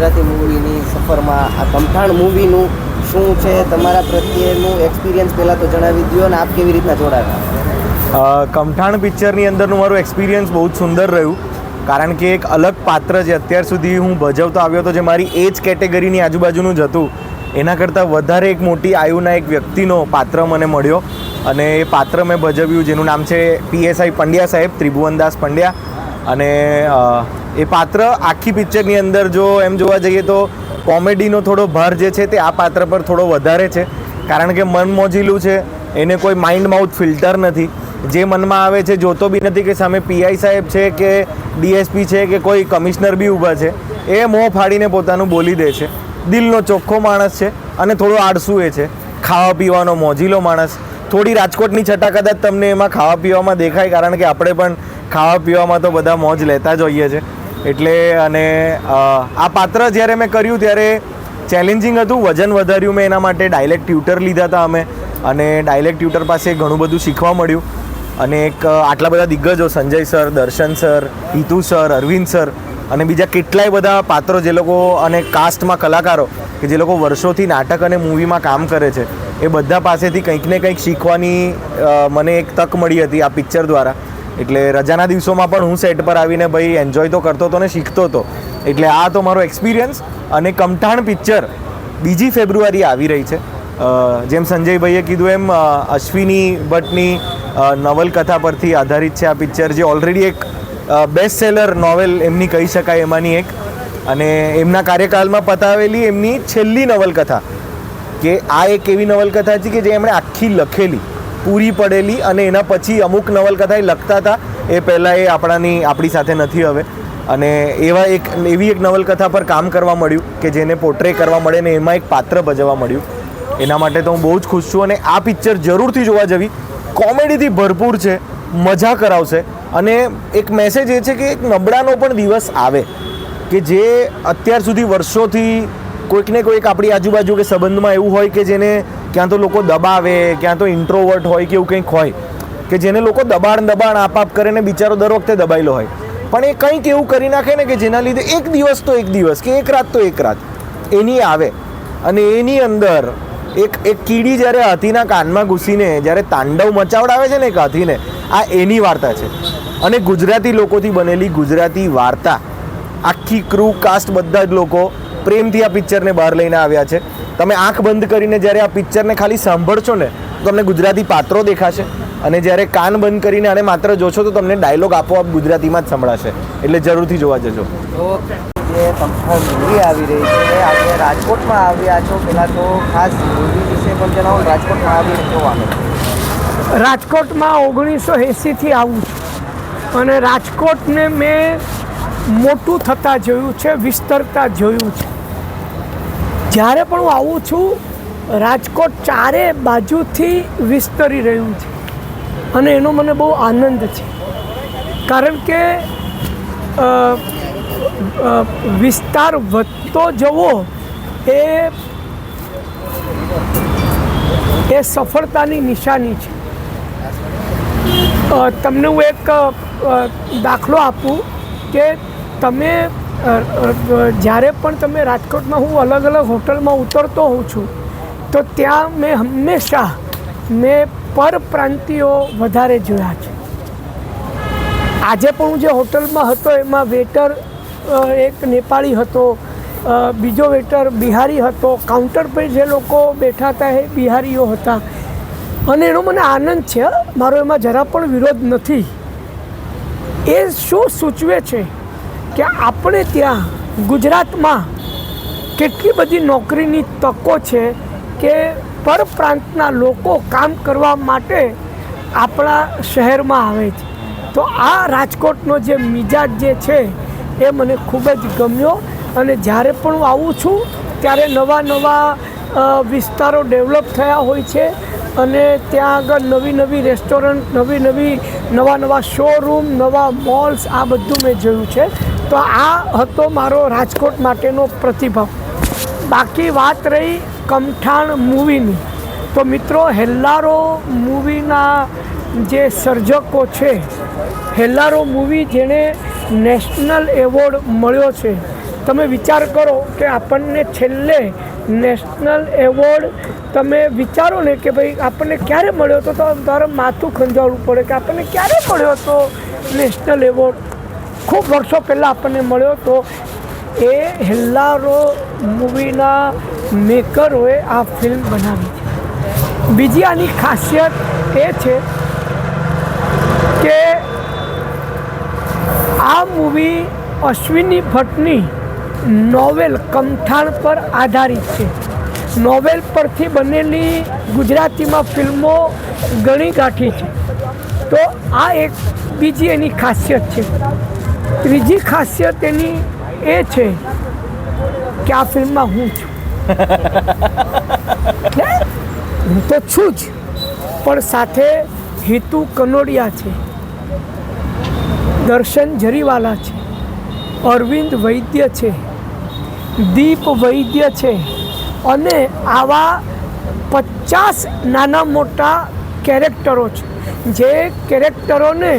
ગુજરાતી મૂવીની સફરમાં આ કમઠાણ મૂવીનું શું છે તમારા પ્રત્યેનું એક્સપિરિયન્સ પહેલાં તો જણાવી દો અને આપ કેવી રીતના જોડાયા? કમઠાણ પિક્ચરની અંદરનું મારું એક્સપિરિયન્સ બહુ જ સુંદર રહ્યું, કારણ કે એક અલગ પાત્ર જે અત્યાર સુધી હું ભજવતો આવ્યો હતો, જે મારી એજ કેટેગરીની આજુબાજુનું જ હતું, એના કરતાં વધારે એક મોટી આયુના એક વ્યક્તિનો પાત્ર મને મળ્યો અને એ પાત્ર મેં ભજવ્યું, જેનું નામ છે PSI પંડ્યા સાહેબ, ત્રિભુવનદાસ પંડ્યા. અને એ પાત્ર આખી પિક્ચરની અંદર જો એમ જોવા જઈએ તો કોમેડીનો થોડો ભાર જે છે તે આ પાત્ર પર થોડો વધારે છે, કારણ કે મન મોજીલું છે, એને કોઈ માઇન્ડ માઉથ ફિલ્ટર નથી, જે મનમાં આવે છે જોતો બી નથી કે સામે PI સાહેબ છે કે DSP છે કે કોઈ કમિશનર બી ઊભા છે, એ મોં ફાડીને પોતાનું બોલી દે છે. દિલનો ચોખ્ખો માણસ છે અને થોડો આળસુ એ છે, ખાવા પીવાનો મોજીલો માણસ. થોડી રાજકોટની છટા કદાચ તમને એમાં ખાવા પીવામાં દેખાય, કારણ કે આપણે પણ ખાવા પીવામાં તો બધા મોજ લેતા જ હોઈએ છીએ. એટલે અને આ પાત્ર જ્યારે મેં કર્યું ત્યારે ચેલેન્જિંગ હતું, વજન વધાર્યું મેં એના માટે. ડાયલેક્ટ ટ્યુટર લીધા હતા અમે અને ડાયલેક્ટ ટ્યુટર પાસે ઘણું બધું શીખવા મળ્યું. અને એક આટલા બધા દિગ્ગજો, Sanjay sir, Darshan sir, Hitu sir, Arvind sir અને બીજા કેટલાય બધા પાત્રો જે લોકો અને કાસ્ટમાં કલાકારો કે જે લોકો વર્ષોથી નાટક અને મૂવીમાં કામ કરે છે, એ બધા પાસેથી કંઈક ને કંઈક શીખવાની મને એક તક મળી હતી આ પિક્ચર દ્વારા. એટલે રજાના દિવસોમાં પણ હું સેટ પર આવીને ભાઈ એન્જોય તો કરતો હતો ને શીખતો હતો. એટલે આ તો મારો એક્સપિરિયન્સ. અને કમઠાણ પિક્ચર 2 ફેબ્રુઆરી આવી રહી છે. જેમ સંજયભાઈએ કીધું એમ અશ્વિની ભટ્ટની નવલકથા પરથી આધારિત છે આ પિક્ચર, જે ઓલરેડી એક બેસ્ટ સેલર નોવેલ એમની કહી શકાય એમાંની એક, અને એમના કાર્યકાળમાં પતાવેલી એમની છેલ્લી નવલકથા. કે આ એક એવી નવલકથા હતી કે જે એમણે આખી લખેલી, પૂરી પડેલી, અને એના પછી અમુક નવલકથા એ લખતા હતા, એ પહેલાં એ આપણી સાથે નથી હવે. અને એવી એક નવલકથા પર કામ કરવા મળ્યું કે જેને પોર્ટ્રે કરવા મળે ને એમાં એક પાત્ર ભજવવા મળ્યું. એના માટે તો હું બહુ જ ખુશ છું. અને આ પિક્ચર જરૂરથી જોવા જવી. કોમેડીથી ભરપૂર છે, મજા કરાવશે. અને એક મેસેજ એ છે કે એક નબળાનો પણ દિવસ આવે, કે જે અત્યાર સુધી વર્ષોથી કોઈક ને કોઈક આપણી આજુબાજુ કે સંબંધમાં એવું હોય કે જેને ક્યાં તો લોકો દબાવે, ક્યાં તો ઇન્ટ્રોવર્ટ હોય કે એવું કંઈક હોય, કે જેને લોકો દબાણ આપ કરે ને બિચારો દર વખતે દબાયેલો હોય, પણ એ કંઈક એવું કરી નાખે ને કે જેના લીધે એક દિવસ તો એક દિવસ કે એક રાત તો એક રાત એની આવે. અને એની અંદર એક કીડી જ્યારે હાથીના કાનમાં ઘૂસીને જ્યારે તાંડવ મચાવડાવે છે ને એક હાથીને, આ એની વાર્તા છે. અને ગુજરાતી લોકોથી બનેલી ગુજરાતી વાર્તા, આખી ક્રૂ કાસ્ટ બધા જ લોકો પ્રેમથી આ પિક્ચરને બહાર લઈને આવ્યા છે. તમે આંખ બંધ કરીને જ્યારે આ પિક્ચરને ખાલી સાંભળશો ને તો તમને ગુજરાતી પાત્રો દેખાશે, અને જ્યારે કાન બંધ કરીને આને માત્ર જોશો તો તમને ડાયલોગ આપોઆપ ગુજરાતીમાં જ સંભળાશે. એટલે જરૂરથી જોવા જજો. જે કમઠાણ મૂવી આવી રહી છે, આજે રાજકોટમાં આવ્યા છો, પહેલાં તો ખાસ મૂવી વિશે પણ જણાવો. રાજકોટમાં આવીને જોવાનું. રાજકોટમાં 1980થી આવું છું અને રાજકોટને મેં મોટું થતાં જોયું છે, વિસ્તરતા જોયું છે. જ્યારે પણ હું આવું છું, રાજકોટ ચારે બાજુથી વિસ્તરી રહ્યું છે અને એનો મને બહુ આનંદ છે, કારણ કે વિસ્તાર વધતો જવો એ સફળતાની નિશાની છે. તમને હું એક દાખલો આપું કે તમે જ્યારે પણ તમે રાજકોટમાં, હું અલગ અલગ હોટલમાં ઉતરતો હોઉં છું, તો ત્યાં મેં હંમેશા પરપ્રાંતિયો વધારે જોયા છે. આજે પણ હું જે હોટલમાં હતો એમાં વેટર એક નેપાળી હતો, બીજો વેટર બિહારી હતો, કાઉન્ટર પર જે લોકો બેઠા હતા એ બિહારીઓ હતા. અને એનો મને આનંદ છે, મારો એમાં જરા પણ વિરોધ નથી. એ શું સૂચવે છે કે આપણે ત્યાં ગુજરાતમાં કેટલી બધી નોકરીની તકો છે કે પરપ્રાંતના લોકો કામ કરવા માટે આપણા શહેરમાં આવે છે. તો આ રાજકોટનો જે મિજાજ જે છે એ મને ખૂબ જ ગમ્યો. અને જ્યારે પણ હું આવું છું ત્યારે નવા વિસ્તારો ડેવલપ થયા હોય છે અને ત્યાં આગળ નવી રેસ્ટોરન્ટ, નવા શોરૂમ, નવા મોલ્સ, આ બધું મેં જોયું છે. તો આ હતો મારો રાજકોટ માટેનો પ્રતિભાવ. બાકી વાત રહી કમઠાણ મૂવીની, તો મિત્રો હેલ્લારો મૂવીના જે સર્જકો છે, હેલ્લારો મૂવી જેણે નેશનલ એવોર્ડ મળ્યો છે, તમે વિચાર કરો કે આપણને છેલ્લે નેશનલ એવોર્ડ તમે વિચારો ને કે ભાઈ આપણને ક્યારે મળ્યો હતો, તો તમારે માથું ખંજાવવું પડે કે આપણને ક્યારે મળ્યો હતો નેશનલ એવોર્ડ. ખૂબ વર્ષો પહેલાં આપણને મળ્યો હતો. એ હેલ્લારો મૂવીના મેકરોએ આ ફિલ્મ બનાવી છે. બીજી આની ખાસિયત એ છે કે આ મૂવી અશ્વિની ભટ્ટની નોવેલ કમઠાણ પર આધારિત છે. નોવેલ પરથી બનેલી ગુજરાતીમાં ફિલ્મો ઘણી ગાંઠી છે. તો આ એક બીજી એની ખાસિયત છે. ત્રીજી ખાસિયત એની એ છે કે આ ફિલ્મમાં હું છું. હું તો છું જ, પણ સાથે હિતુ કનોડિયા છે, દર્શન જરીવાલા છે, અરવિંદ વૈદ્ય છે, દીપ વૈદ્ય છે, અને આવા 50 નાના મોટા કેરેક્ટરો છે. જે કેરેક્ટરોને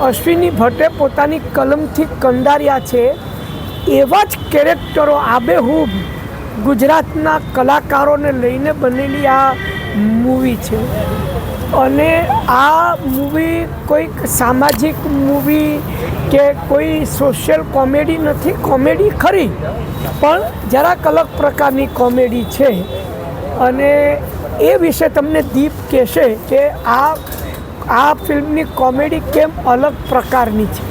અશ્વિની ભટ્ટે પોતાની કલમથી કંડાર્યા છે, એવા જ કેરેક્ટરો આબેહૂબ ગુજરાતના કલાકારોને લઈને બનેલી આ મૂવી છે. અને આ મૂવી કોઈક સામાજિક મૂવી કે કોઈ સોશિયલ કોમેડી નથી. કોમેડી ખરી, પણ જરાક અલગ પ્રકારની કોમેડી છે. અને એ વિશે તમને દીપ કહેશે કે આ ફિલ્મની કોમેડી કેમ અલગ પ્રકારની છે.